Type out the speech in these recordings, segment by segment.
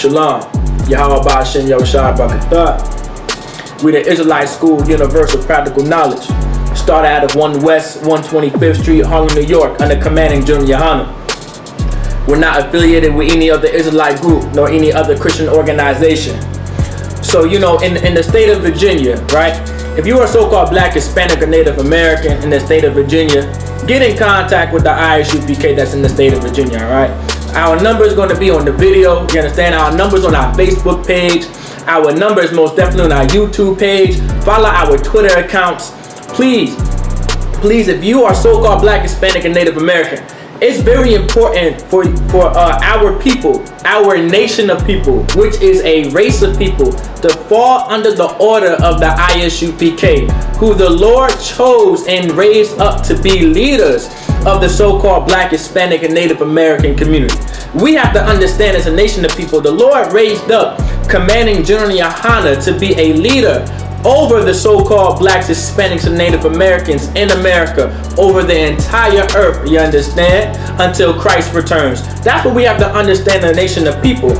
Shalom. Yahweh Shem Yahushua Barakatah. We the Israelite School Universal Practical Knowledge. Started out of 1 West 125th Street, Harlem, New York, under commanding GEN.YAHANNA. We're not affiliated with any other Israelite group nor any other Christian organization. So, you know, in the state of Virginia, right? If you are so-called Black, Hispanic, or Native American in the state of Virginia, get in contact with the I.S.U.P.K that's in the state of Virginia, all right? Our number is going to be on the video. You understand? Our number's on our Facebook page. Our number is most definitely on our YouTube page. Follow our Twitter accounts. Please, if you are so-called Black, Hispanic, and Native American, it's very important for our people, our nation of people, which is a race of people, to fall under the order of the I.S.U.P.K, who the Lord chose and raised up to be leaders of the so-called Black, Hispanic, and Native American community. We have to understand, as a nation of people, the Lord raised up commanding Gen.YAHANNA to be a leader over the so-called Blacks, Hispanics, and Native Americans in America, over the entire earth, you understand, until Christ returns. That's what we have to understand, the nation of people.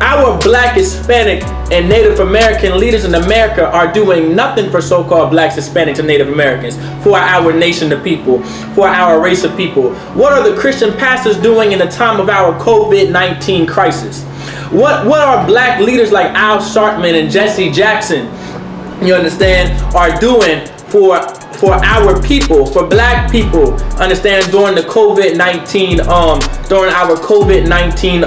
Our Black, Hispanic, and Native American leaders in America are doing nothing for so-called Blacks, Hispanics, and Native Americans, for our nation of people, for our race of people. What are the Christian pastors doing in the time of our COVID-19 crisis? What are Black leaders like Al Sharpton and Jesse Jackson, you understand, are doing for our people, for Black people, understand, during the COVID-19, during our COVID-19,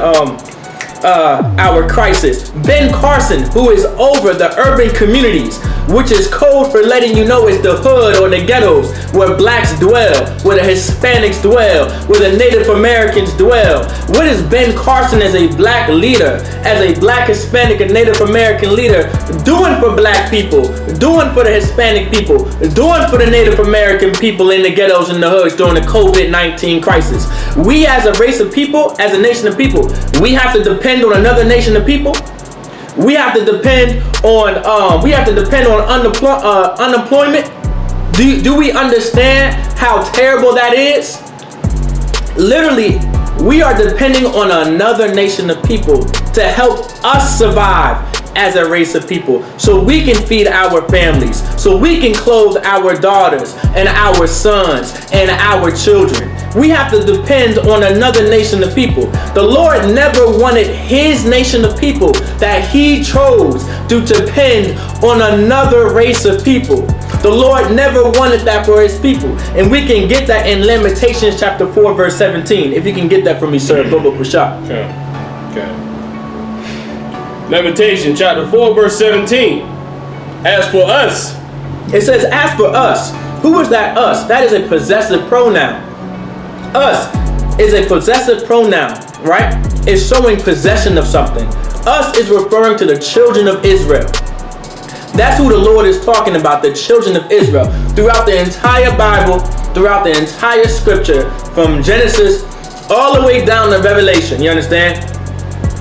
our crisis? Ben Carson, who is over the urban communities, which is code for letting you know it's the hood or the ghettos where Blacks dwell, where the Hispanics dwell, where the Native Americans dwell. What is Ben Carson, as a Black leader, as a Black, Hispanic, and Native American leader, doing for Black people, doing for the Hispanic people, doing for the Native American people in the ghettos and the hoods during the COVID-19 crisis? We, as a race of people, as a nation of people, we have to depend on another nation of people. We have to depend on unemployment. Do we understand how terrible that is? Literally, we are depending on another nation of people to help us survive as a race of people, so we can feed our families, so we can clothe our daughters and our sons and our children. We have to depend on another nation of people. The Lord never wanted his nation of people that he chose to depend on another race of people. The Lord never wanted that for his people. And we can get that in Lamentations chapter 4 verse 17. If you can get that for me, sir. Okay. Lamentation chapter 4 verse 17. As for us. It says, as for us. Who is that us? That is a possessive pronoun. Us is a possessive pronoun, right? It's showing possession of something. Us is referring to the children of Israel. That's who the Lord is talking about, the children of Israel. Throughout the entire Bible, throughout the entire scripture, from Genesis all the way down to Revelation, you understand?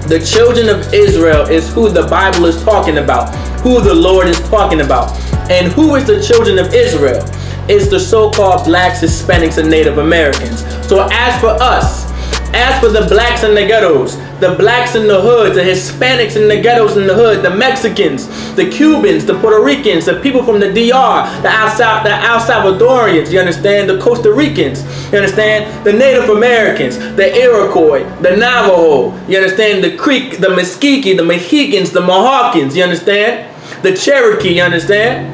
The children of Israel is who the Bible is talking about, who the Lord is talking about. And who is the children of Israel? It's the so-called Blacks, Hispanics, and Native Americans. So as for us, as for the Blacks in the ghettos, the Blacks in the hood, the Hispanics in the ghettos in the hood, the Mexicans, the Cubans, the Puerto Ricans, the people from the DR, the El Salvadorians, you understand, the Costa Ricans, you understand, the Native Americans, the Iroquois, the Navajo, you understand, the Creek, the Mesquite, the Mohicans, the Mohawkins, you understand, the Cherokee, you understand.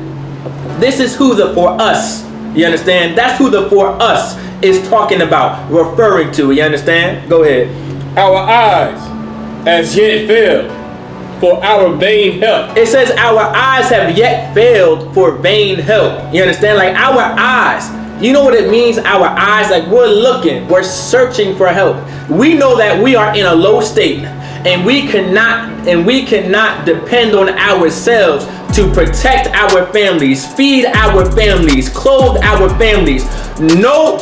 This is who the for us, you understand? That's who the for us is talking about, referring to, you understand? Go ahead. Our eyes as yet failed for our vain help. It says our eyes have yet failed for vain help. You understand? Like our eyes. You know what it means? Our eyes, like we're looking, we're searching for help. We know that we are in a low state, and we cannot depend on ourselves to protect our families, feed our families, clothe our families. No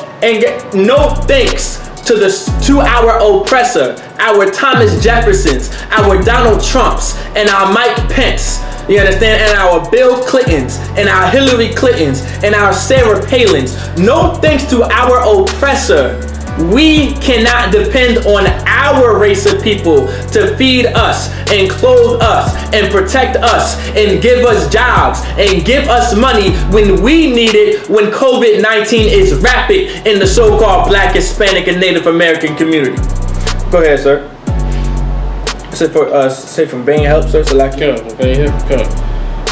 thanks to our oppressor, our Thomas Jeffersons, our Donald Trumps, and our Mike Pence. You understand? And our Bill Clintons, and our Hillary Clintons, and our Sarah Palins. No thanks to our oppressor We cannot depend on our race of people to feed us and clothe us and protect us and give us jobs and give us money when we need it, when COVID-19 is rapid in the so-called Black, Hispanic, and Native American community. Go ahead, sir. Say from vain help, sir.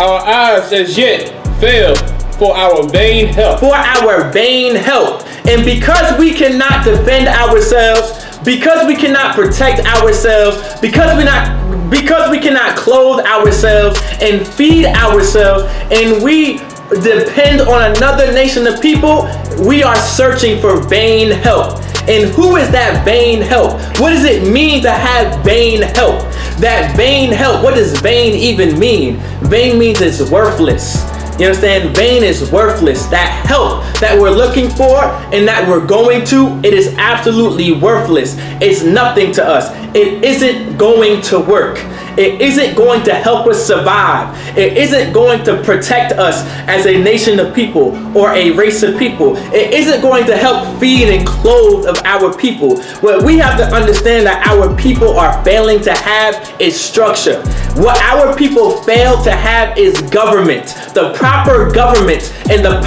Our eyes as yet fail for our vain help. For our vain help. And because we cannot defend ourselves, because we cannot protect ourselves, because we cannot clothe ourselves and feed ourselves, and we depend on another nation of people, we are searching for vain help. And who is that vain help? What does it mean to have vain help? That vain help, what does vain even mean? Vain means it's worthless. You understand? Vain is worthless. That help that we're looking for and that we're going to, it is absolutely worthless. It's nothing to us. It isn't going to work. It isn't going to help us survive. It isn't going to protect us as a nation of people or a race of people. It isn't going to help feed and clothe of our people. What we have to understand that our people are failing to have is structure. What our people fail to have is government, the proper government and the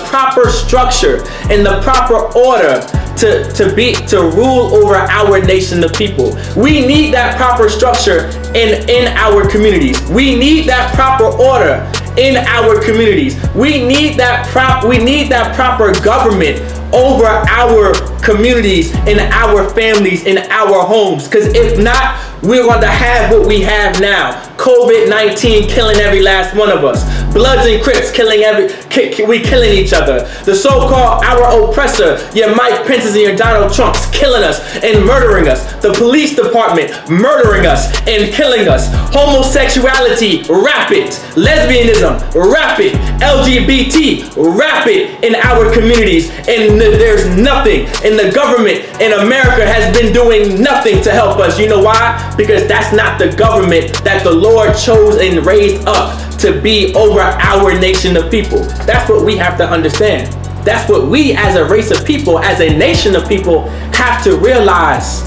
proper structure and the proper order to rule over our nation of people. We need that proper structure in our communities. We need that proper order in our communities. We need that proper government over our communities and our families and our homes. Because if not, we're going to have what we have now. COVID-19 killing every last one of us. Bloods and Crips killing each other. The so-called our oppressor, your Mike Pence's and your Donald Trump's killing us and murdering us. The police department murdering us and killing us. Homosexuality rapid. Lesbianism rapid. LGBT rapid in our communities. And there's nothing. And the government in America has been doing nothing to help us. You know why? Because that's not the government that the Lord chose and raised up to be over our nation of people. That's what we have to understand. That's what we as a race of people, as a nation of people, have to realize.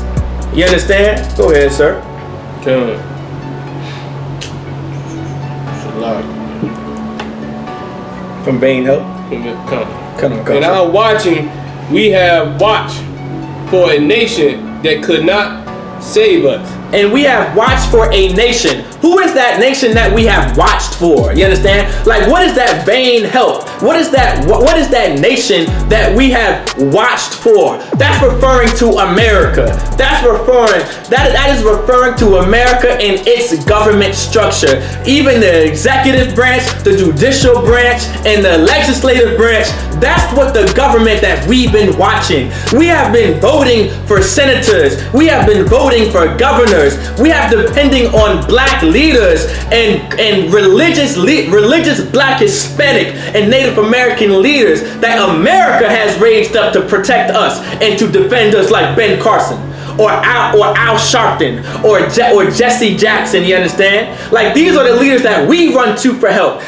You understand? Go ahead, sir. From vain help? Come on. In our watching, we have watched for a nation that could not save us. And we have watched for a nation. Who is that nation that we have watched for? You understand? Like, what is that vain help? What is that nation that we have watched for? That's referring to America. That is referring to America and its government structure. Even the executive branch, the judicial branch, and the legislative branch. That's what the government that we've been watching. We have been voting for senators. We have been voting for governors. We have depending on black leaders and religious black, Hispanic, and Native American leaders that America has raised up to protect us and to defend us, like Ben Carson or Al Sharpton or Jesse Jackson. You understand? Like, these are the leaders that we run to for help.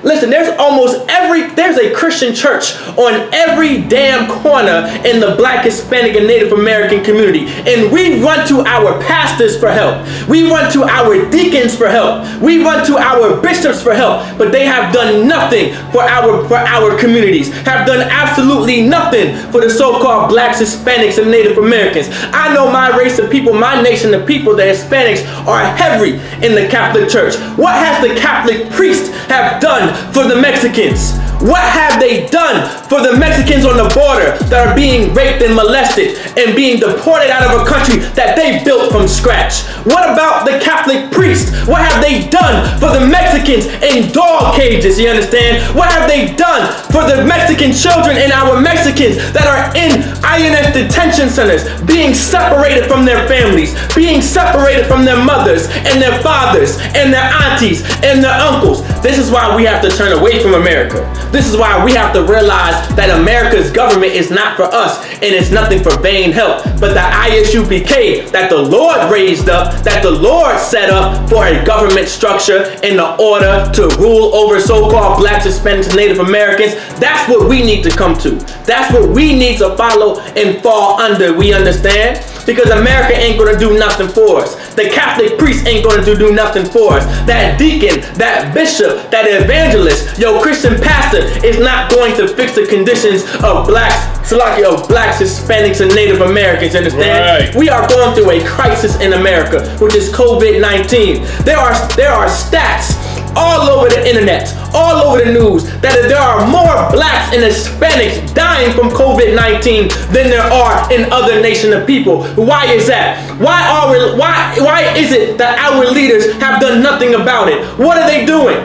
Listen, there's a Christian church on every damn corner in the Black, Hispanic, and Native American community. And we run to our pastors for help. We run to our deacons for help. We run to our bishops for help. But they have done nothing for our communities. Have done absolutely nothing for the so-called Blacks, Hispanics, and Native Americans. I know my race of people, my nation of people, the Hispanics, are heavy in the Catholic Church. What has the Catholic priest have done for the Mexicans? What have they done for the Mexicans on the border that are being raped and molested and being deported out of a country that they built from scratch? What about the Catholic priests? What have they done for the Mexicans in dog cages? You understand? What have they done for the Mexican children and our Mexicans that are in INS detention centers, being separated from their families, being separated from their mothers and their fathers and their aunties and their uncles? This is why we have to turn away from America. This is why we have to realize that America's government is not for us, and it's nothing for vain help, but the I.S.U.P.K that the Lord raised up, that the Lord set up for a government structure in the order to rule over so-called blacks, Hispanics, and Native Americans. That's what we need to come to. That's what we need to follow and fall under, we understand? Because America ain't gonna do nothing for us. The Catholic priest ain't gonna do nothing for us. That deacon, that bishop, that evangelist, your Christian pastor is not going to fix the conditions of blacks, Hispanics, and Native Americans, understand? Right. We are going through a crisis in America, which is COVID-19. There are stats all over the internet, all over the news, that there are more blacks and Hispanics dying from COVID-19 than there are in other nations of people. Why is that? Why is it that our leaders have done nothing about it? What are they doing?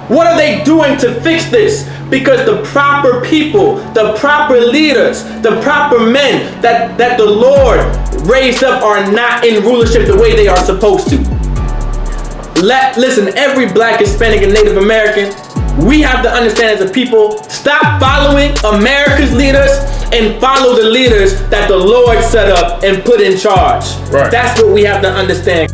What are they doing to fix this? Because the proper people, the proper leaders, the proper men that the Lord raised up are not in rulership the way they are supposed to. Listen, every black, Hispanic, and Native American, we have to understand as a people, stop following America's leaders and follow the leaders that the Lord set up and put in charge. Right. That's what we have to understand.